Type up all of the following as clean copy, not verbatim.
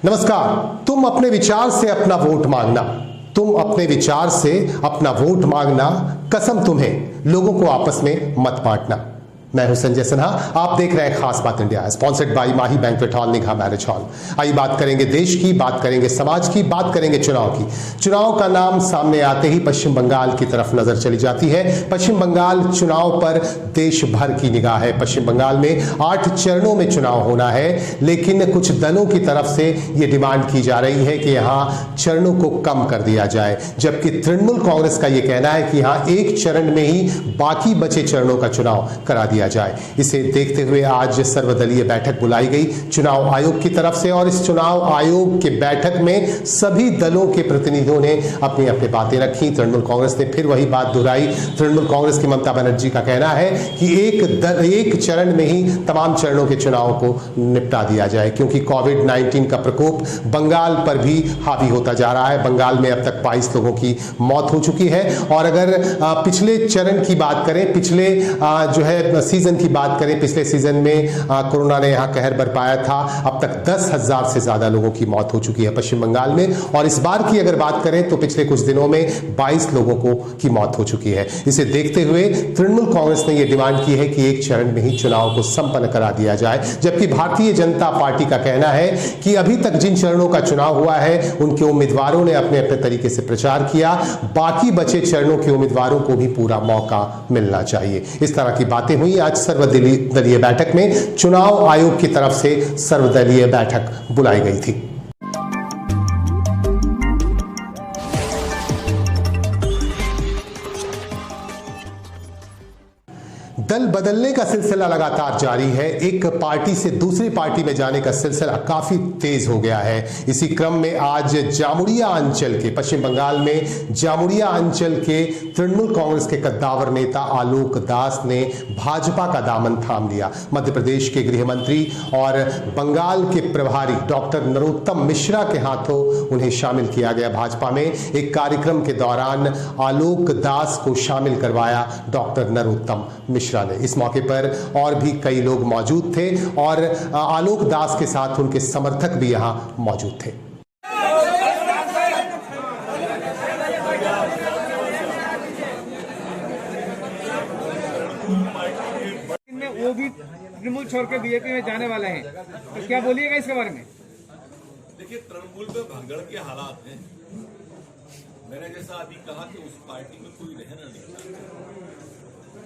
नमस्कार। तुम अपने विचार से अपना वोट मांगना, तुम अपने विचार से अपना वोट मांगना, कसम तुम्हें लोगों को आपस में मत बांटना। मैं हूं संजय सिन्हा, आप देख रहे हैं खास बात India, sponsored by Mahi banquet hall, निगाह मैरिज हॉल। आइए बात करेंगे देश की, बात करेंगे समाज की, बात करेंगे चुनाव की। चुनाव का नाम सामने आते ही पश्चिम बंगाल की तरफ नजर चली जाती है। पश्चिम बंगाल चुनाव पर देश भर की निगाह है। पश्चिम बंगाल में 8 चरणों में चुनाव होना है, लेकिन कुछ दलों की तरफ से यह डिमांड की जा रही है कि यहां चरणों को कम कर दिया जाए, जबकि तृणमूल कांग्रेस का यह कहना है कि यहां एक चरण में ही बाकी बचे चरणों का चुनाव करा दिया जाए। इसे देखते हुए आज सर्वदलीय बैठक बुलाई गई चुनाव आयोग की तरफ से, और इस चुनाव आयोग की बैठक में सभी दलों के प्रतिनिधियों ने अपनी अपनी बातें रखी। तृणमूल कांग्रेस ने फिर वही बात दोहराई। तृणमूल कांग्रेस की ममता बनर्जी का कहना है कि एक चरण में ही तमाम चरणों के चुनाव को निपटा दिया जाए, क्योंकि कोविड-19 का प्रकोप बंगाल पर भी हावी होता जा रहा है। बंगाल में अब तक 22 लोगों की मौत हो चुकी है, और अगर पिछले चरण की बात करें, पिछले जो है सीजन की बात करें, पिछले सीजन में कोरोना ने यहां कहर बरपाया था। अब तक 10,000 से ज्यादा लोगों की मौत हो चुकी है पश्चिम बंगाल में, और इस बार की अगर बात करें तो पिछले कुछ दिनों में 22 लोगों की मौत हो चुकी है। इसे देखते हुए तृणमूल कांग्रेस ने यह डिमांड की है कि एक चरण में ही चुनाव को संपन्न करा दिया जाए, जबकि भारतीय जनता पार्टी का कहना है कि अभी तक जिन चरणों का चुनाव हुआ है उनके उम्मीदवारों ने अपने अपने तरीके से प्रचार किया, बाकी बचे चरणों के उम्मीदवारों को भी पूरा मौका मिलना चाहिए। इस तरह की बातें हुई आज सर्वदलीय बैठक में। चुनाव आयोग की तरफ से सर्वदलीय बैठक बुलाई गई थी। दल बदलने का सिलसिला लगातार जारी है। एक पार्टी से दूसरी पार्टी में जाने का सिलसिला काफी तेज हो गया है। इसी क्रम में आज जामुड़िया अंचल के, पश्चिम बंगाल में जामुड़िया अंचल के तृणमूल कांग्रेस के कद्दावर नेता आलोक दास ने भाजपा का दामन थाम लिया। मध्य प्रदेश के गृह मंत्री और बंगाल के प्रभारी डॉक्टर नरोत्तम मिश्रा के हाथों उन्हें शामिल किया गया भाजपा में। एक कार्यक्रम के दौरान आलोक दास को शामिल करवाया डॉक्टर नरोत्तम मिश्रा ने। इस मौके पर और भी कई लोग मौजूद थे, और आलोक दास के साथ उनके समर्थक भी यहां मौजूद थे। वो भी तृणमूल छोड़ के बीजेपी में जाने वाले हैं, तो क्या बोलिएगा इसके बारे में? देखिए, तृणमूल में भगदड़ के हालात हैं। मैंने जैसा अभी कहा कि उस पार्टी में कोई रहना नहीं।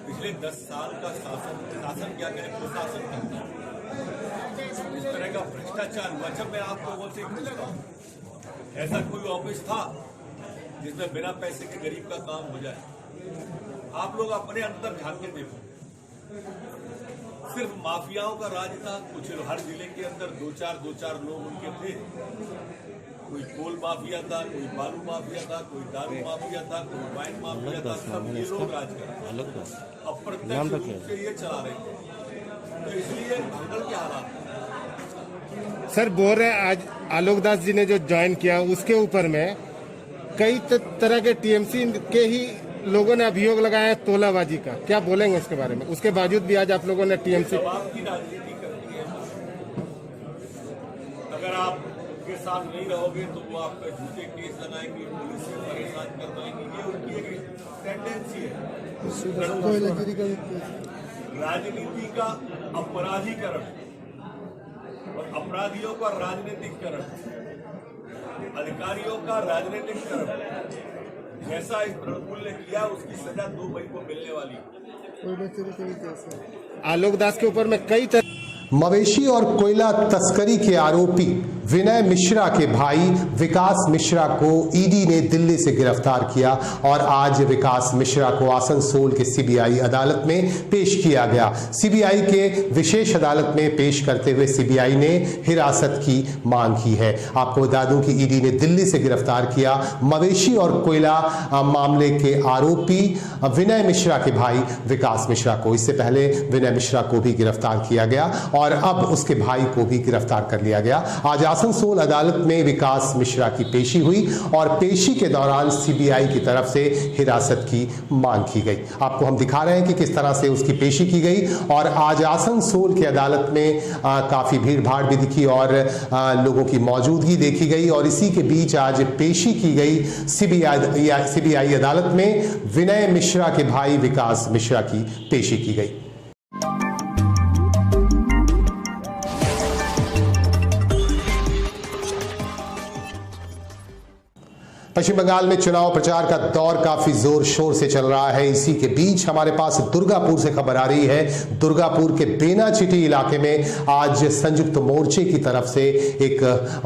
पिछले 10 साल का शासन क्या करें, प्रशासन करता है। इस तरह का भ्रष्टाचार हुआ। जब मैं आप लोगों से पूछता हूँ, ऐसा कोई ऑफिस था जिसमें बिना पैसे के गरीब का काम हो जाए? आप लोग अपने अंदर झांक के देखो। सिर्फ माफियाओं का राज था। कुछ हर जिले के अंदर दो चार लोग उनके थे। कोई कोल माफिया था, कोई बालू माफिया था, कोई दारू माफिया था, कोई वाइन माफिया था। सब ये लोग राज कर अप्रत्यक्ष रूप से ये चला रहे थे, तो इसलिए भगदड़ के हालात। सर बोल रहे हैं आज आलोक दास जी ने जो ज्वाइन किया उसके ऊपर में कई तरह के टीएमसी के ही लोगों ने अभियोग लगाया है तोलाबाजी का। क्या बोलेंगे इसके बारे में? उसके बावजूद भी आज आप लोगों ने टीएमसी की राजनीति करनी है। अगर आप उनके साथ नहीं रहोगे तो वो आप पे झूठे केस लगाएंगे, पुलिस से परेशान करवाएंगे। ये उनकी एक टेंडेंसी है। राजनीति का अपराधीकरण और अपराधियों का राजनीतिकरण, अधिकारियों का राजनीतिकरण जैसा इस तृणमूल ने किया, उसकी सजा 2 मई को मिलने वाली है। आलोक दास के ऊपर में कई मवेशी और कोयला तस्करी के आरोपी विनय मिश्रा के भाई विकास मिश्रा को ईडी ने दिल्ली से गिरफ्तार किया, और आज विकास मिश्रा को आसनसोल के सीबीआई अदालत में पेश किया गया। सीबीआई के विशेष अदालत में पेश करते हुए सीबीआई ने हिरासत की मांग की है। आपको बता दूं कि ईडी ने दिल्ली से गिरफ्तार किया मवेशी और कोयला मामले के आरोपी विनय मिश्रा के भाई विकास मिश्रा को। इससे पहले विनय मिश्रा को भी गिरफ्तार किया गया, और अब उसके भाई को भी गिरफ्तार कर लिया गया। आज आसनसोल अदालत में विकास मिश्रा की पेशी हुई और पेशी के दौरान सीबीआई की तरफ से हिरासत की मांग की गई। आपको हम दिखा रहे हैं कि किस तरह से उसकी पेशी की गई और आज आसनसोल की अदालत में काफी भीड़ भाड़ भी दिखी और लोगों की मौजूदगी देखी गई और इसी के बीच आज पेशी की गई सीबीआई अदालत में विनय मिश्रा के भाई विकास मिश्रा की पेशी की गई। पश्चिम बंगाल में चुनाव प्रचार का दौर काफी जोर शोर से चल रहा है। इसी के बीच हमारे पास दुर्गापुर से खबर आ रही है। दुर्गापुर के बेनाचिटी इलाके में आज संयुक्त मोर्चे की तरफ से एक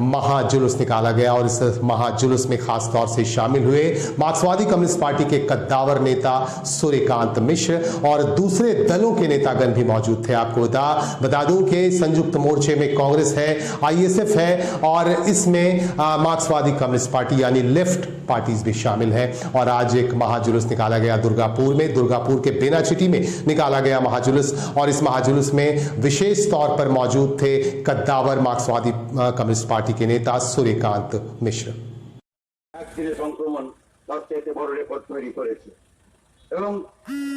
महाजुलूस निकाला गया और इस महाजुलूस में खास तौर से शामिल हुए मार्क्सवादी कम्युनिस्ट पार्टी के कद्दावर नेता सूर्यकांत मिश्र और दूसरे दलों के नेतागण भी मौजूद थे। आपको बता दूं कि संयुक्त मोर्चे में कांग्रेस है, आईएसएफ है और इसमें मार्क्सवादी कम्युनिस्ट पार्टी यानी लेफ्ट पार्टीज भी शामिल हैं। और आज एक महाजुलूस निकाला गया दुर्गापुर में, दुर्गापुर के बेनाचिटी में निकाला गया महाजुलूस और इस महाजुलूस में विशेष तौर पर मौजूद थे कद्दावर मार्क्सवादी कम्युनिस्ट पार्टी के नेता सूर्यकांत मिश्र। संक्रमण সবচেয়ে বড় রেকর্ড তৈরি করেছে এবং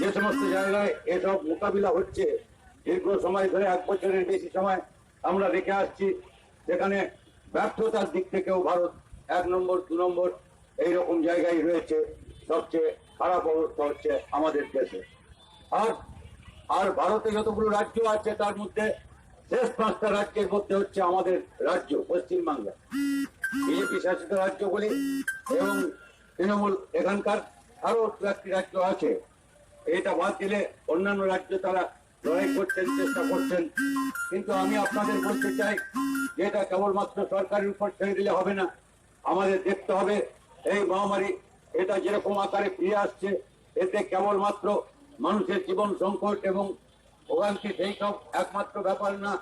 যে সমস্ত জায়গায় এসব মোকাবিলা হচ্ছে দীর্ঘ সময় ধরে 1 বছরের বেশি সময় আমরা দেখে আসছি, যেখানে ব্যর্থতার দিক থেকেও ভারত 1 নম্বর 2 নম্বর এইরকম জায়গায় রয়েছে। সবচেয়ে খারাপ অবস্থা হচ্ছে আমাদের দেশে। আর ভারতে যতগুলো রাজ্য আছে তার মধ্যে শেষ 5টা রাজ্যের মধ্যে হচ্ছে আমাদের রাজ্য পশ্চিমবাংলা, বিজেপি শাসিত রাজ্যগুলি এবং তৃণমূল এখানকার আরো একটি রাজ্য আছে। এটা বাদ দিলে অন্যান্য রাজ্য তারা লড়াই করছেন, চেষ্টা করছেন। কিন্তু আমি আপনাদের বলতে চাই যে এটা কেবলমাত্র সরকারের উপর ছেড়ে দিলে হবে না, আমাদের দেখতে হবে এই মহামারী এটা যেরকম আকারে ফিরে আসছে এতে কেবলমাত্র মানুষের জীবন সংকট এবং ভোগান্তি সেই সব একমাত্র ব্যাপার না,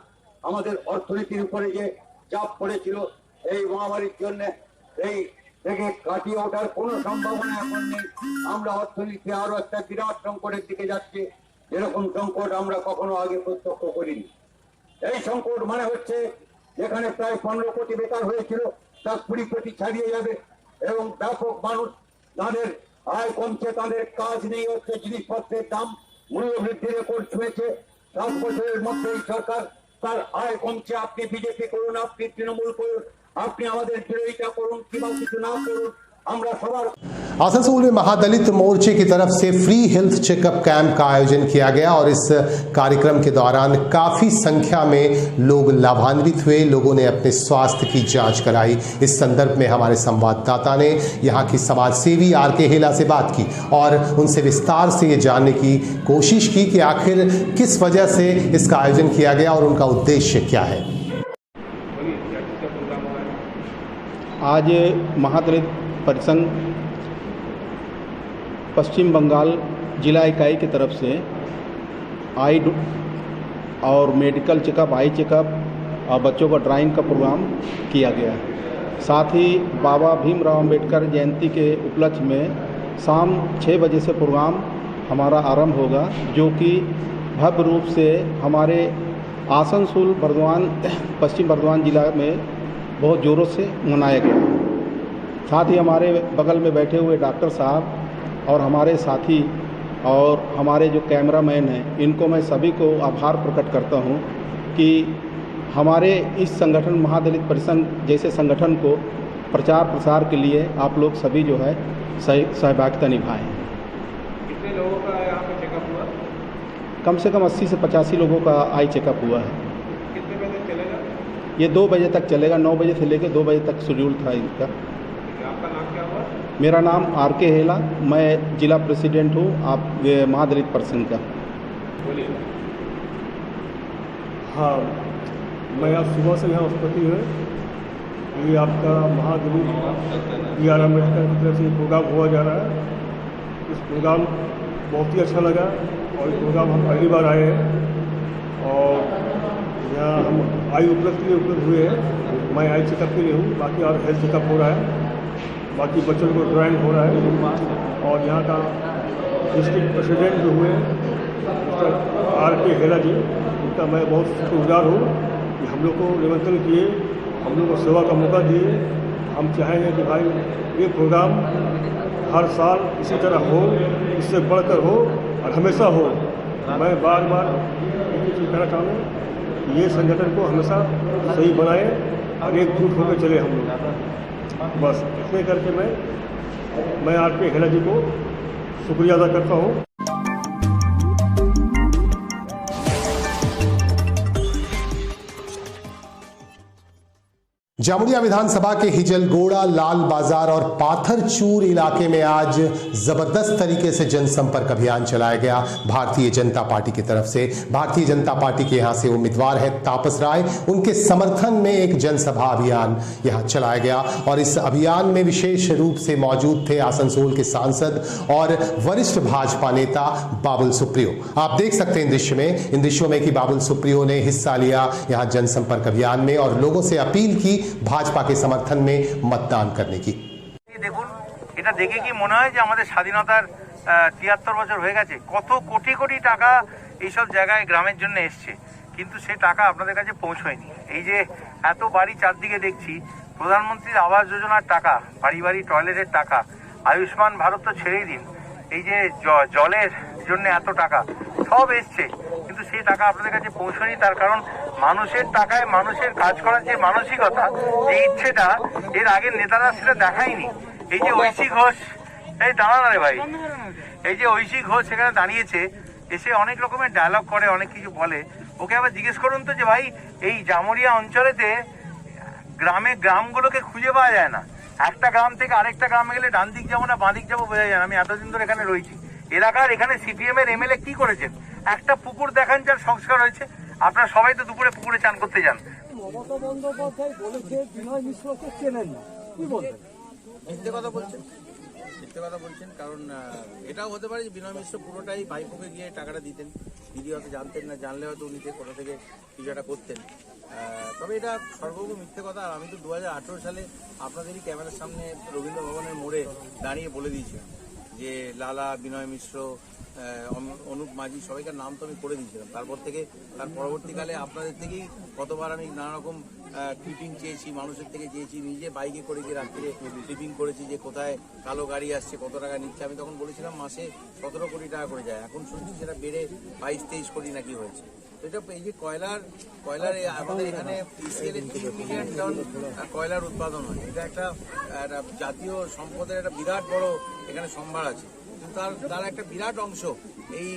আমাদের অর্থনীতির উপরে যে চাপ পড়েছিল এই মহামারীর জন্য এই থেকে কাটিয়ে ওঠার কোনো সম্ভাবনা এখন নেই। আমরা অর্থনীতি আরো একটা বিরাট সংকটের দিকে যাচ্ছি, এরকম সংকট আমরা কখনো আগে প্রত্যক্ষ করিনি। এই সংকট মানে হচ্ছে যেখানে প্রায় 15 কোটি বেকার হয়েছিল তা 20 কোটি ছাড়িয়ে যাবে এবং ব্যাপক মানুষ তাদের আয় কমছে, তাদের কাজ নেই, হচ্ছে জিনিসপত্রের দাম মূল্যবৃদ্ধি রেকর্ড ছুঁয়েছে। 7 বছরের মধ্যে এই সরকার তার আয় কমছে। আপনি বিজেপি করুন, আপনি তৃণমূল করুন, আপনি আমাদের বিরোধিতা করুন কিংবা কিছু না করুন, আমরা সবার। आसनसोल में महादलित मोर्चे की तरफ से फ्री हेल्थ चेकअप कैंप का आयोजन किया गया और इस कार्यक्रम के दौरान काफी संख्या में लोग लाभान्वित हुए। लोगों ने अपने स्वास्थ्य की जांच कराई। इस संदर्भ में हमारे संवाददाता ने यहां की समाज सेवी आर.के. हेला से बात की और उनसे विस्तार से ये जानने की कोशिश की कि आखिर किस वजह से इसका आयोजन किया गया और उनका उद्देश्य क्या है। आज महादलित परिसंघ पश्चिम बंगाल जिला इकाई की तरफ से आई और मेडिकल चेकअप, आई चेकअप और बच्चों का ड्राइंग का प्रोग्राम किया गया। साथ ही बाबा भीमराव अंबेडकर जयंती के उपलक्ष्य में शाम 6 बजे से प्रोग्राम हमारा आरंभ होगा, जो कि भव्य रूप से हमारे आसनसोल पश्चिम बर्धमान जिला में बहुत ज़ोरों से मनाया गया। साथ ही हमारे बगल में बैठे हुए डॉक्टर साहब और हमारे साथी और हमारे जो कैमरामैन हैं, इनको मैं सभी को आभार प्रकट करता हूं कि हमारे इस संगठन महादलित परिसंघ जैसे संगठन को प्रचार प्रसार के लिए आप लोग सभी जो है सहभागिता निभाएं। कितने लोगों का यहाँ पे चेकअप हुआ? कम से कम 80 से 85 लोगों का आई चेकअप हुआ है। कितने बजे चलेगा? ये 2 बजे तक चलेगा। 9 बजे से लेकर 2 बजे तक शेड्यूल था इनका। आपका नाम क्या हुआ? मेरा नाम आर.के. हेला, मैं जिला प्रेसिडेंट हूँ आप महादलित परिसंघ का। बोलिए। हाँ, मैं आज सुबह से यहाँ उपस्थित हुए। ये आपका महादलित B.R. अम्बेडकर की तरफ से प्रोग्राम हुआ जा रहा है। इस प्रोग्राम बहुत ही अच्छा लगा और इस प्रोग्राम हम पहली बार आए हैं और यहाँ हम आई उपलब्ध के लिए उपलब्ध हुए हैं। मैं आई चेकअप के लिए हूँ, बाकी और हेल्थ चेकअप हो रहा है, बाकी बच्चों को ड्राइंग हो रहा है और यहाँ का डिस्ट्रिक्ट प्रेसिडेंट जो हुए मिस्टर R.के. हेला जी, उनका मैं बहुत शुक्रगुजार हूँ कि हम लोग को निमंत्रण किए, हम लोग को सेवा का मौका दिए। हम चाहेंगे कि भाई ये प्रोग्राम हर साल इसी तरह हो, इससे बढ़कर हो और हमेशा हो। मैं बार बार एक ही चीज़ कहना चाहूँ कि ये संगठन को हमेशा सही बनाए और एकजुट होकर चले हम लोग। बस इतने करके मैं आर.के. हेला जी को शुक्रिया अदा करता हूँ। जामुरिया विधानसभा के हिजलगोड़ा, लाल बाजार और पाथरचूर इलाके में आज जबरदस्त तरीके से जनसंपर्क अभियान चलाया गया भारतीय जनता पार्टी की तरफ से। भारतीय जनता पार्टी के यहां से उम्मीदवार है तापस राय, उनके समर्थन में एक जनसभा अभियान यहां चलाया गया और इस अभियान में विशेष रूप से मौजूद थे आसनसोल के सांसद और वरिष्ठ भाजपा नेता बाबुल सुप्रियो। आप देख सकते हैं इन दृश्यों में कि बाबुल सुप्रियो ने हिस्सा लिया यहां जनसंपर्क अभियान में और लोगों से अपील की भाजपा के समर्थन में मतदान करने की। দেখুন, এটা দেখে কি মনে হয় যে আমাদের স্বাধীনতার ৭৩ বছর হয়ে গেছে। কত কোটি কোটি টাকা এইসব জায়গায় গ্রামের জন্য এসছে, কিন্তু সেই টাকা আপনাদের কাছে পৌঁছয়নি। এই যে এত বাড়ি চারদিকে দেখছি, প্রধানমন্ত্রীর আবাস যোজনার টাকা, বাড়ি বাড়ি টয়লেটের টাকা, আয়ুষ্মান ভারত তো ছেড়েই দিন, এই যে জলের জন্য এত টাকা সব এসছে, কিন্তু সেই টাকা আপনাদের কাছে পৌঁছয়নি। তার কারণ মানুষের টাকায় মানুষের কাজ করার যে মানসিকতা, যে ইচ্ছেটা এর আগের নেতারা সেটা দেখায়নি। এই যে ঐশী ঘোষ, এই দাঁড়া না রে ভাই, এই যে ঐশী ঘোষ সেখানে দাঁড়িয়েছে, এসে অনেক রকমের ডায়লগ করে, অনেক কিছু বলে। ওকে আবার জিজ্ঞেস করুন তো যে ভাই এই জামুরিয়া অঞ্চলেতে গ্রামগুলোকে খুঁজে পাওয়া যায় না। একটা গ্রাম থেকে আরেকটা গ্রামে গেলে ডান দিক যাবো না বাঁ দিক যাবো বোঝা যায় না। আমি এতদিন ধরে এখানে রয়েছি, এলাকার এখানে সিপিএম এর এমএলএ কি করেছেন? একটা পুকুর দেখান যার সংস্কার হয়েছে। আপনারা সবাই তো দুপুরে পুকুরে চান করতে যান। মমতা বন্দ্যোপাধ্যায় বলেছে বিনয় মিশ্রকে চেনেন না, কি বলবেন? মিথ্যে কথা বলছেন, কারণ এটাও হতে পারে যে বিনয় মিশ্র পুরোটাই ভাইপোকে গিয়ে টাকাটা দিতেন, দিদি হয়তো জানতেন না, জানলে হয়তো উনি কোথা থেকে কিছু একটা করতেন। তবে এটা সর্বপ্রথম মিথ্যে কথা। আর আমি তো 2018 সালে আপনাদেরই ক্যামেরার সামনে রবীন্দ্র ভবনের মোড়ে দাঁড়িয়ে বলে দিয়েছিলাম যে লালা, বিনয় মিশ্র, অনুপ মাঝি সবাইকার নাম তো আমি করে দিয়েছিলাম। তারপর থেকে তার পরবর্তীকালে আপনাদের থেকেই কতবার আমি নানা রকম ক্লিপিং চেয়েছি, মানুষের থেকে চেয়েছি, নিজে বাইকে করে গিয়ে রাত্রে ক্লিপিং করেছি যে কোথায় কালো গাড়ি আসছে, কত টাকা নিচ্ছে। আমি তখন বলেছিলাম মাসে 17 কোটি টাকা করে যায়, এখন শুনছি সেটা বেড়ে 22-23 কোটি নাকি হয়েছে। এটা এই যে কয়লার আমাদের এখানে ইসিএল 3 মিলিয়ন টন কয়লার উৎপাদন হয়, এটা একটা জাতীয় সম্পদের একটা বিরাট বড় এখানে সম্ভার আছে। তার একটা বিরাট অংশ এই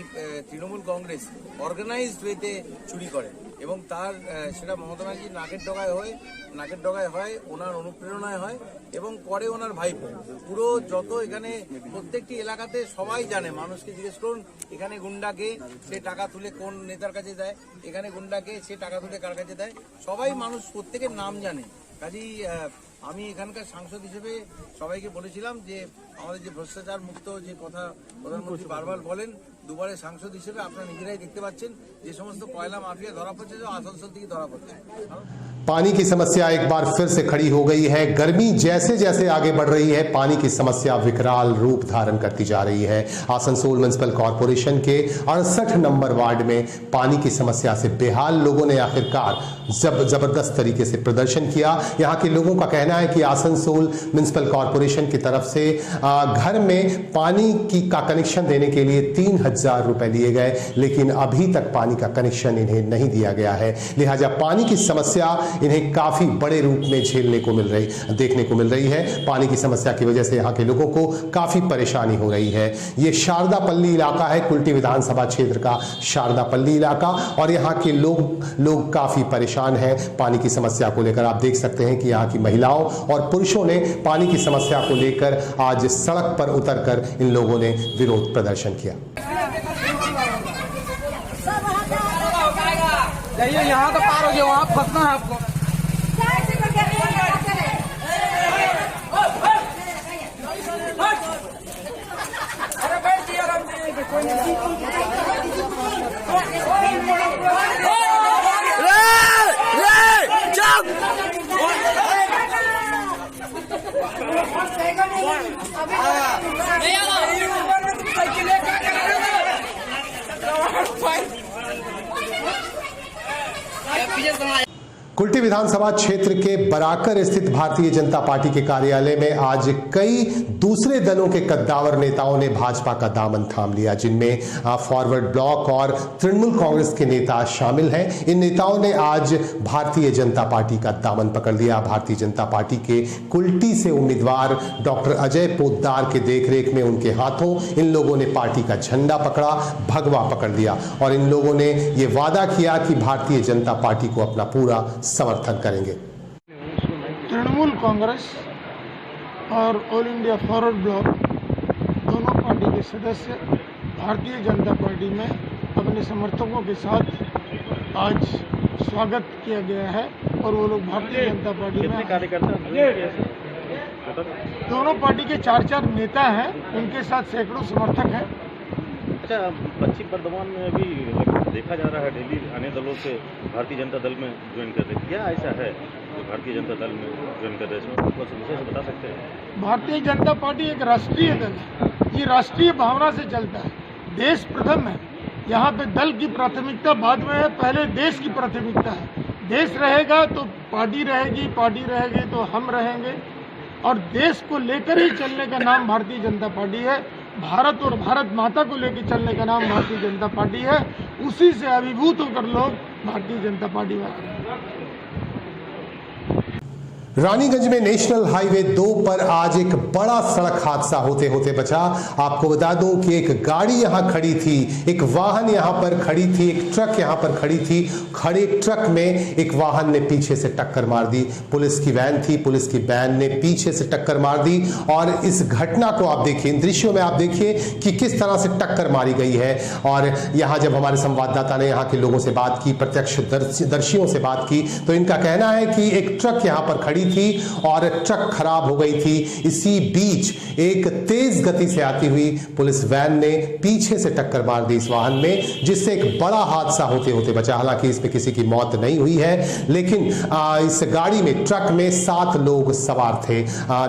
তৃণমূল কংগ্রেস অর্গানাইজড ওয়েতে চুরি করে এবং তার সেটা মমতা ব্যানার্জির নাকের ডগায় হয়, ওনার অনুপ্রেরণায় হয় এবং করে ওনার ভাইপো। পুরো যত এখানে প্রত্যেকটি এলাকাতে সবাই জানে, মানুষকে জিজ্ঞেস করুন এখানে গুন্ডাকে সে টাকা তুলে কোন নেতার কাছে দেয়, এখানে গুন্ডাকে সে টাকা তুলে কার কাছে দেয়, সবাই মানুষ প্রত্যেকের নাম জানে। কাজেই আমি এখানকার সাংসদ হিসেবে সবাইকে বলেছিলাম যে আমাদের যে ভ্রষ্টাচার মুক্ত যে কথা প্রধানমন্ত্রী বারবার বলেন, দুবারের সাংসদ হিসেবে আপনারা নিজেরাই দেখতে পাচ্ছেন যে সমস্ত কয়লা মাফিয়া ধরা পড়ছে, আসানসোল থেকে ধরা পড়ছে। पानी की समस्या एक बार फिर से खड़ी हो गई है। गर्मी जैसे जैसे आगे बढ़ रही है, पानी की समस्या विकराल रूप धारण करती जा रही है। आसनसोल म्युनिसिपल कॉर्पोरेशन के 68 नंबर वार्ड में पानी की समस्या से बेहाल लोगों ने आखिरकार जबरदस्त तरीके से प्रदर्शन किया। यहाँ के लोगों का कहना है कि आसनसोल म्युनिसिपल कॉर्पोरेशन की तरफ से घर में पानी का कनेक्शन देने के लिए 3000 रुपए दिए गए, लेकिन अभी तक पानी का कनेक्शन इन्हें नहीं दिया गया है। लिहाजा पानी की समस्या इन्हें काफी बड़े रूप में देखने को मिल रही है। पानी की समस्या की वजह से यहाँ के लोगों को काफी परेशानी हो रही है। ये शारदापल्ली इलाका है, कुल्टी विधानसभा क्षेत्र का शारदापल्ली इलाका, और यहाँ के लोग काफी परेशान हैं पानी की समस्या को लेकर। आप देख सकते हैं कि यहाँ की महिलाओं और पुरुषों ने पानी की समस्या को लेकर आज सड़क पर उतरकर इन लोगों ने विरोध प्रदर्शन किया। यहाँ तो पार हो गया, वहाँ फंसना है आपको। कुल्टी विधानसभा क्षेत्र के बराकर स्थित भारतीय जनता पार्टी के कार्यालय में आज कई दूसरे दलों के कद्दावर नेताओं ने भाजपा का दामन थाम लिया, जिनमें फॉरवर्ड ब्लॉक और तृणमूल कांग्रेस के नेता शामिल हैं। इन नेताओं ने आज भारतीय जनता पार्टी का दामन पकड़ लिया। भारतीय जनता पार्टी के कुल्टी से उम्मीदवार डॉक्टर अजय पोद्दार के देखरेख में उनके हाथों इन लोगों ने पार्टी का झंडा पकड़ा, भगवा पकड़ लिया और इन लोगों ने यह वादा किया कि भारतीय जनता पार्टी को अपना पूरा समर्थन करेंगे। तृणमूल कांग्रेस और ऑल इंडिया फॉरवर्ड ब्लॉक दोनों पार्टी के सदस्य भारतीय जनता पार्टी में अपने समर्थकों के साथ आज स्वागत किया गया है और वो लोग भारतीय जनता पार्टी में कार्यकर्ता दोनों पार्टी के 4 नेता हैं, उनके साथ सैकड़ों समर्थक हैं। अच्छा, पश्चिम बर्धमान में अभी देखा जा रहा है डेली अन्य दलों से भारतीय जनता दल में ज्वाइन कर रहे, क्या ऐसा है जो भारतीय जनता दल में ज्वाइन कर रहे हैं, कुछ विशेष बता सकते हैं? भारतीय जनता पार्टी एक राष्ट्रीय दल है, ये राष्ट्रीय भावना से चलता है। देश प्रथम है, यहाँ पे दल की प्राथमिकता बाद में है, पहले देश की प्राथमिकता है। देश रहेगा तो पार्टी रहेगी, पार्टी रहेगी तो हम रहेंगे और देश को लेकर ही चलने का नाम भारतीय जनता पार्टी है। भारत और भारत माता को लेकर चलने का नाम भारतीय जनता पार्टी है। उसी से अभिभूत होकर लोग भारतीय जनता पार्टी में आए। रानीगंज में नेशनल हाईवे 2 पर आज एक बड़ा सड़क हादसा होते होते बचा। आपको बता दूं कि एक गाड़ी यहां खड़ी थी, एक वाहन यहां पर खड़ी थी, एक ट्रक यहां पर खड़ी थी। खड़े ट्रक में एक वाहन ने पीछे से टक्कर मार दी। पुलिस की वैन थी, पुलिस की वैन ने पीछे से टक्कर मार दी और इस घटना को आप देखिए, इन दृश्यों में आप देखिए कि किस तरह से टक्कर मारी गई है। और यहां जब हमारे संवाददाता ने यहां के लोगों से बात की, प्रत्यक्षदर्शियों से बात की, तो इनका कहना है कि एक ट्रक यहां पर खड़ी थी और ट्रक खराब हो गई थी। इसी बीच एक तेज गति से आती हुई पुलिस वैन ने पीछे से टक्कर मार दी इस वाहन में, जिससे एक बड़ा हादसा होते होते बचा। हालांकि इसमें किसी की मौत नहीं हुई है, लेकिन इस गाड़ी में, ट्रक में 7 लोग सवार थे,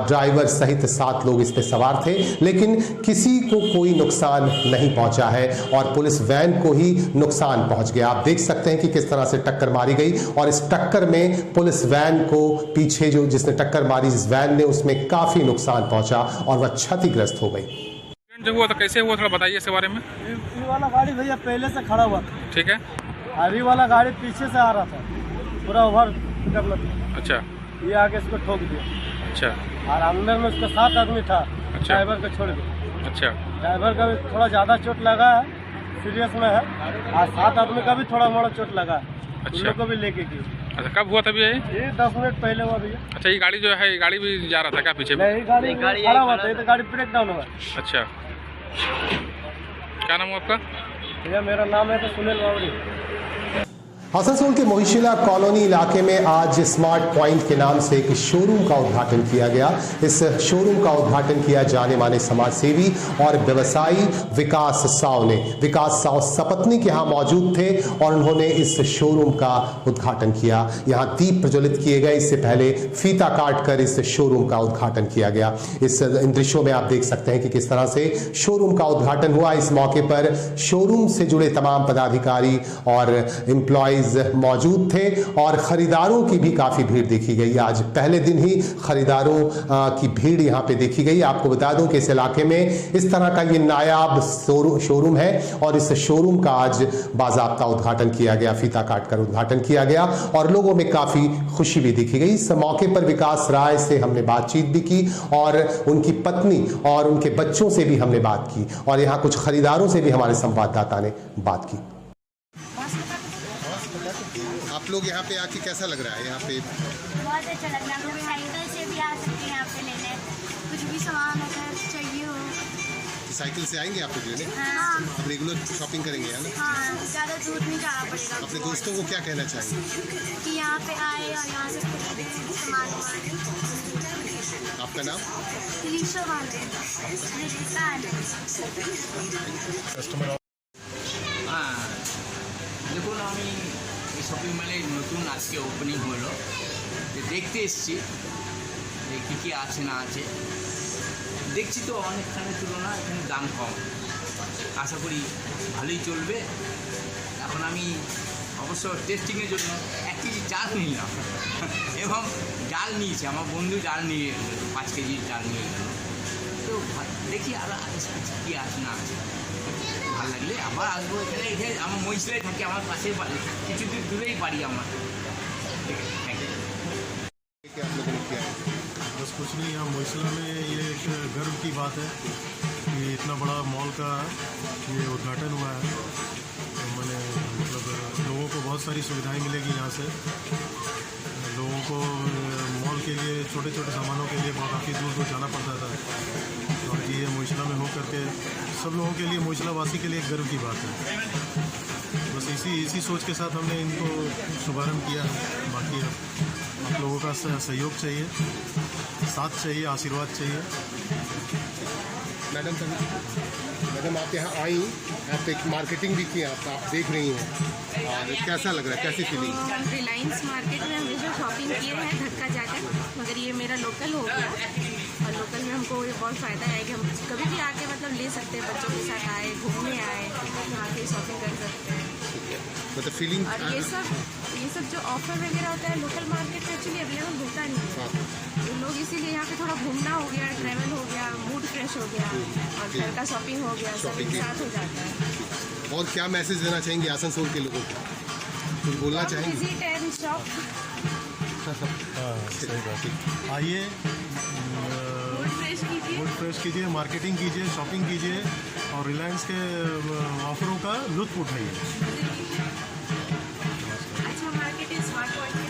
ड्राइवर सहित 7 लोग इस पे सवार थे, लेकिन किसी को कोई नुकसान नहीं पहुंचा है और पुलिस वैन को ही नुकसान पहुंच गया। आप देख सकते हैं कि किस तरह से टक्कर मारी गई और इस टक्कर में पुलिस वैन को पीछे जो जिसने टक्कर मारी इस वैन ने, उसमें काफी नुकसान पहुंचा और वह क्षतिग्रस्त हो गई। जो हुआ था कैसे हुआ, थोड़ा बताइए इसके बारे में। ये वाला गाड़ी भैया पहले से खड़ा हुआ था, ठीक है। अभी वाला गाड़ी पीछे से आ रहा था, पूरा ओवर कर लगा। अच्छा, ये आगे इसको ठोक दिया। अच्छा, और अंदर में उसका 7 आदमी था। अच्छा, ड्राइवर को छोड़ दिया। अच्छा, ड्राइवर का भी थोड़ा ज्यादा चोट लगा है, सीरियस में है, और 7 आदमी का भी थोड़ा मोड़ा चोट लगा है। अच्छा, उन लोग को भी लेके गए। अच्छा, कब हुआ था भैया ये 10 मिनट पहले हुआ भैया। अच्छा, ये गाड़ी जो है, ये गाड़ी भी जा रहा था क्या पीछे? नहीं, गाड़ी खड़ा हुआ था, ये तो गाड़ी ब्रेक डाउन हुआ। अच्छा, क्या नाम है आपका? भैया मेरा नाम है तो सुनील बावरी। आसनसोल के मोहिशीला कॉलोनी इलाके में आज स्मार्ट पॉइंट के नाम से एक शोरूम का उद्घाटन किया गया। इस शोरूम का उद्घाटन किया जाने माने समाज सेवी और व्यवसायी विकास साव ने। विकास साव सपत्नी के यहाँ मौजूद थे और उन्होंने इस शोरूम का उद्घाटन किया। यहाँ दीप प्रज्वलित किए गए, इससे पहले फीता काट कर इस शोरूम का उद्घाटन किया गया। इन दृश्यों में आप देख सकते हैं कि किस तरह से शोरूम का उद्घाटन हुआ। इस मौके पर शोरूम से जुड़े तमाम पदाधिकारी और एम्प्लॉय मौजूद थे और खरीदारों की भी काफी भीड़ देखी गई। आज पहले दिन ही खरीदारों की भीड़ यहां पे देखी गई। आपको बता दूं कि इस इलाके में इस तरह का ये नायाब शोरूम है और इस शोरूम का आज बाजाब्ता उद्घाटन किया गया, फीता काटकर उद्घाटन किया गया और लोगों में काफी खुशी भी देखी गई। इस मौके पर विकास राय से हमने बातचीत भी की और उनकी पत्नी और उनके बच्चों से भी हमने बात की और यहाँ कुछ खरीदारों से भी हमारे संवाददाता ने बात की। आप लोग यहाँ पे आके कैसा लग रहा है? यहाँ पे बहुत अच्छा लग रहा है। हम लोग साइकिल से भी आ सकते हैं यहाँ पे लेने, कुछ भी सामान अगर चाहिए हो। तो साइकिल से आएंगे आप लोग लेने? हाँ। अब रेगुलर शॉपिंग करेंगे है ना? हाँ, ज़्यादा दूर नहीं जाना पड़ेगा। अपने दोस्तों को क्या कहना चाहेंगे? कि यहाँ पे आए और यहाँ से सामान वामान। आपका नाम? দেখুন, আমি এই শপিং মলে নতুন আজকে ওপেনিং হলো, দেখতে এসেছি যে কী কী আছে না আছে। দেখছি তো অনেকখানের তুলনা এখানে দাম কম, আশা করি ভালোই চলবে। এখন আমি অবশ্য টেস্টিংয়ের জন্য 1 কেজি চাল নিলাম এবং জাল নিয়েছি, আমার বন্ধু জাল নিয়ে 5 কেজি জাল নিয়ে গেল। তো দেখি আর কী আছে না আছে, ভালো লাগলে আবার আসবো। এখানে এখানে আমার মহিষলাই থাকি, আমার পাশেই বাড়ি, কিছু দূরেই বাড়ি আমার। क्या आप लोगों ने किया है? बस कुछ नहीं, यहाँ मोइसला में ये एक गर्व की बात है कि इतना बड़ा मॉल का ये उद्घाटन हुआ है। तो मैंने मतलब लोगों को बहुत सारी सुविधाएं मिलेगी यहाँ से। लोगों को मॉल के लिए छोटे छोटे सामानों के लिए बहुत काफ़ी दूर दूर जाना पड़ता था, और ये मोइसला में हो करके सब लोगों के लिए, मोइसला वासी के लिए एक गर्व की बात है। बस इसी सोच के साथ हमने इनको शुभारंभ किया है। बाकी आप लोगों का सहयोग चाहिए, साथ चाहिए, आशीर्वाद चाहिए। मैडम आप यहाँ आई, आप एक मार्केटिंग भी की, आप देख रही हैं, और कैसा लग रहा है, कैसी फीलिंग? रिलायंस मार्केट में हमेशा शॉपिंग किए हैं धक्का जाकर, मगर ये मेरा लोकल हो गया, और लोकल में हमको ये बहुत फ़ायदा है कि हम कभी भी आके मतलब ले सकते हैं, बच्चों के साथ आए, घूमने आए, यहाँ के शॉपिंग कर सकते हैं। मतलब फीलिंग, और ये सब जो ऑफर वगैरह होता है लोकल मार्केट में एक्चुअली अवेलेबल होता नहीं है, तो लोग इसीलिए यहाँ पे थोड़ा घूमना हो गया, ट्रैवल हो गया, मूड फ्रेश हो गया, और घर का शॉपिंग हो गया, सब एक साथ हो जाता है। और क्या मैसेज देना चाहेंगे आसनसोल के लोगों को, कुछ बोलना चाहेंगे? Visit and shop. सही बात है, आइए, मूड फ्रेश कीजिए, मार्केटिंग कीजिए, शॉपिंग कीजिए, और रिलायंस के ऑफरों का लुत्फ उठाइए।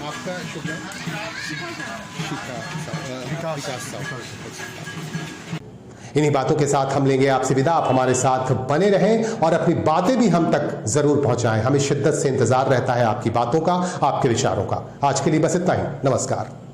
आपका शुभ नाम? विकास। इन्हीं बातों के साथ हम लेंगे आपसे विदा। आप हमारे साथ बने रहें और अपनी बातें भी हम तक जरूर पहुंचाएं। हमें शिद्दत से इंतजार रहता है आपकी बातों का, आपके विचारों का। आज के लिए बस इतना ही। नमस्कार।